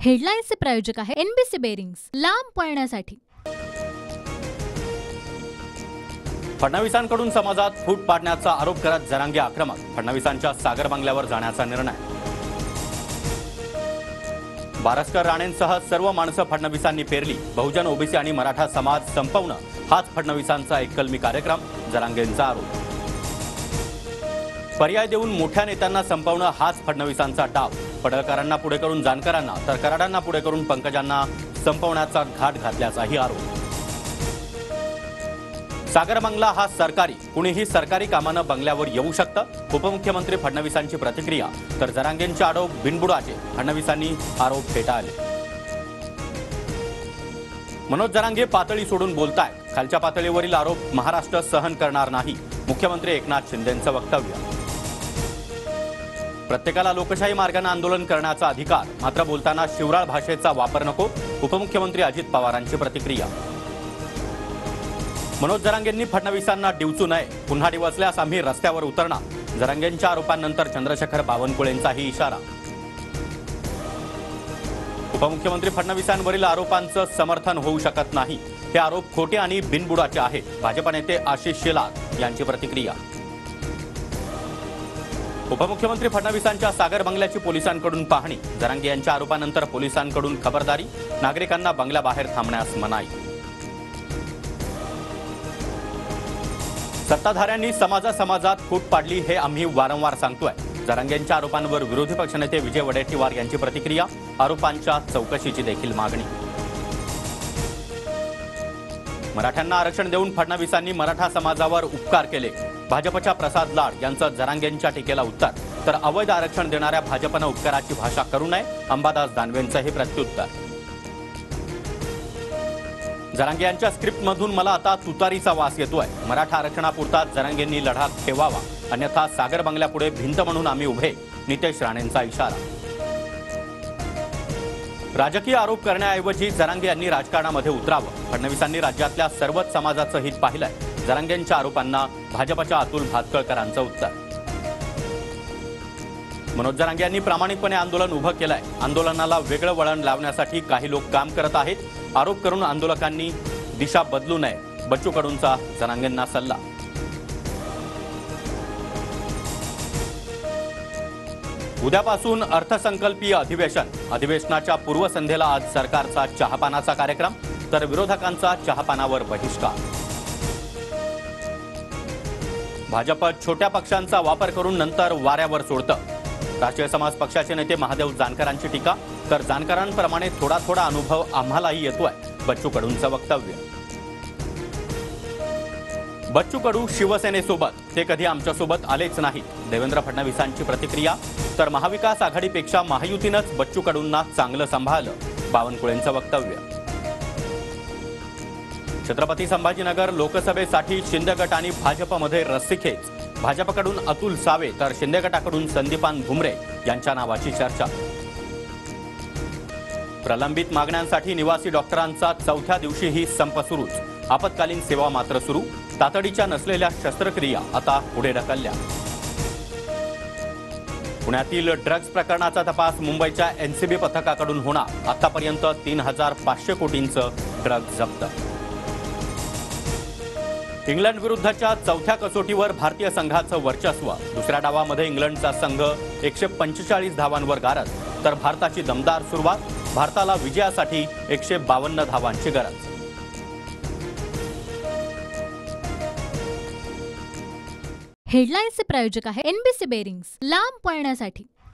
हेडलाईन्सचे प्रायोजक आहे NBC bearings, लांब पळण्यासाठी। फडणवीसांकडून समाजात फूट पाडण्याचा आरोप करत जरांगे आक्रमक। फडणवीसांच्या सागर बंगल्यावर जाण्याचा निर्णय। बारस्कर राणेंसह सर्व माणसं फडणवीसांनी पेरली। बहुजन, ओबीसी आणि मराठा समाज संपवणं हाच फडणवीसांचा एक कलमी कार्यक्रम, जरांगेंचा आरोप। पर्याय देऊन मोठ्या नेत्यांना संपवणं हाच फडणवीसांचा डाव। पडळकरांना पुढे करून जानकरांना तर कराडांना पुढे करून पंकजांना संपवण्याचा घाट घातल्याचाही आरोप। सागर बंगला हा सरकारी, कुणीही सरकारी कामानं बंगल्यावर येऊ शकतं, उपमुख्यमंत्री फडणवीसांची प्रतिक्रिया। तर जरांगेंचे आरोप बिनबुडाचे, फडणवीसांनी आरोप फेटाळले। मनोज जरांगे पातळी सोडून बोलतायत। खालच्या पातळीवरील आरोप महाराष्ट्र सहन करणार नाही, मुख्यमंत्री एकनाथ शिंदेंचं वक्तव्य। प्रत्येकाला लोकशाही मार्गाने आंदोलन करण्याचा अधिकार, मात्र बोलताना शिवराळ भाषेचा वापर नको, उपमुख्यमंत्री अजित पवारांची प्रतिक्रिया। मनोज जरांगेंनी फडणवीसांना डिवचू नये, पुन्हा डिवचल्यास आम्ही रस्त्यावर उतरणार। जरांगेंच्या आरोपांनंतर चंद्रशेखर बावनकुळेंचाही इशारा। उपमुख्यमंत्री फडणवीसांवरील आरोपांचं समर्थन होऊ शकत नाही, हे आरोप खोटे आणि बिनबुडाचे आहेत, भाजप नेते आशिष शेलार यांची प्रतिक्रिया। उपमुख्यमंत्री फडणवीसांच्या सागर बंगल्याची पोलिसांकडून पाहणी, जरांगे यांच्या आरोपानंतर पोलिसांकडून खबरदारी, नागरिकांना बंगल्याबाहेर थांबण्यास मनाई। सत्ताधाऱ्यांनी समाजात फूट पाडली हे आम्ही वारंवार सांगतोय। जरांगेंच्या आरोपांवर विरोधी पक्षनेते विजय वडेट्टीवार यांची प्रतिक्रिया, आरोपांच्या चौकशीची देखील मागणी। मराठ्यांना आरक्षण देऊन फडणवीसांनी मराठा समाजावर उपकार केले, भाजपच्या प्रसाद लाड यांचं जरांगेंच्या टीकेला उत्तर। तर अवैध आरक्षण देणाऱ्या भाजपनं उपकाराची भाषा करू नये, अंबादास दानवेंचं हे प्रत्युत्तर। जरांगे यांच्या स्क्रिप्टमधून मला आता तुतारीचा वास येतोय, मराठा आरक्षणापुरता जरांगेंनी लढा ठेवावा, अन्यथा सागर बंगल्यापुढे भिंत म्हणून आम्ही उभे, नितेश राणेंचा इशारा। राजकीय आरोप करण्याऐवजी जरांगे यांनी राजकारणामध्ये उतरावं, फडणवीसांनी राज्यातल्या सर्वच समाजाचं हित पाहिलंय, जरांगेंच्या आरोपांना भाजपच्या अतुल भातखळकरांचं उत्तर। मनोज जरांगे यांनी प्रामाणिकपणे आंदोलन उभं केलंय, आंदोलनाला वेगळं वळण लावण्यासाठी काही लोक काम करत आहेत, आरोप करून आंदोलकांनी दिशा बदलू नये, बच्चू कडूंचा जरांगेंना सल्ला। उद्यापासून अर्थसंकल्पीय अधिवेशनाच्या पूर्वसंध्येला आज सरकारचा चहापानाचा कार्यक्रम, तर विरोधकांचा चहापानावर बहिष्कार। भाजप छोट्या पक्षांचा वापर करून नंतर वाऱ्यावर सोडतं, राष्ट्रीय समाज पक्षाचे नेते महादेव जानकरांची टीका। तर जानकरांप्रमाणे थोडा थोडा अनुभव आम्हालाही येतोय, बच्चू कडूंचं वक्तव्य। बच्चू कडू शिवसेनेसोबत, ते कधी आमच्यासोबत आलेच नाहीत, देवेंद्र फडणवीसांची प्रतिक्रिया। तर महाविकास आघाडीपेक्षा महायुतीनंच बच्चू कडूंना चांगलं सांभाळलं, बावनकुळेंचं वक्तव्य। छत्रपती संभाजीनगर लोकसभेसाठी शिंदे गट आणि भाजपमध्ये रस्सीखेच, भाजपकडून अतुल सावे तर शिंदे गटाकडून संदीपान भुमरे यांच्या नावाची चर्चा। प्रलंबित मागण्यांसाठी निवासी डॉक्टरांचा चौथ्या दिवशीही संप सुरूच, आपत्कालीन सेवा मात्र सुरू, तातडीच्या नसलेल्या शस्त्रक्रिया आता पुढे ढकलल्या। पुण्यातील ड्रग्ज प्रकरणाचा तपास मुंबईच्या एनसीबी पथकाकडून होणार, आतापर्यंत 3,500 कोटींचं ड्रग्ज जप्त। इंग्लंड विरुद्धच्या चौथ्या कसोटीवर भारतीय संघाचं वर्चस्व, दुसऱ्या डावामध्ये इंग्लंडचा संघ 145 धावांवर गारद, तर भारताची दमदार सुरुवात, भारताला विजयासाठी 152 धावांची गरज। हेडलाईन्सचे प्रायोजक आहे एनबीसी बेरिंग्स, लांब पळण्यासाठी।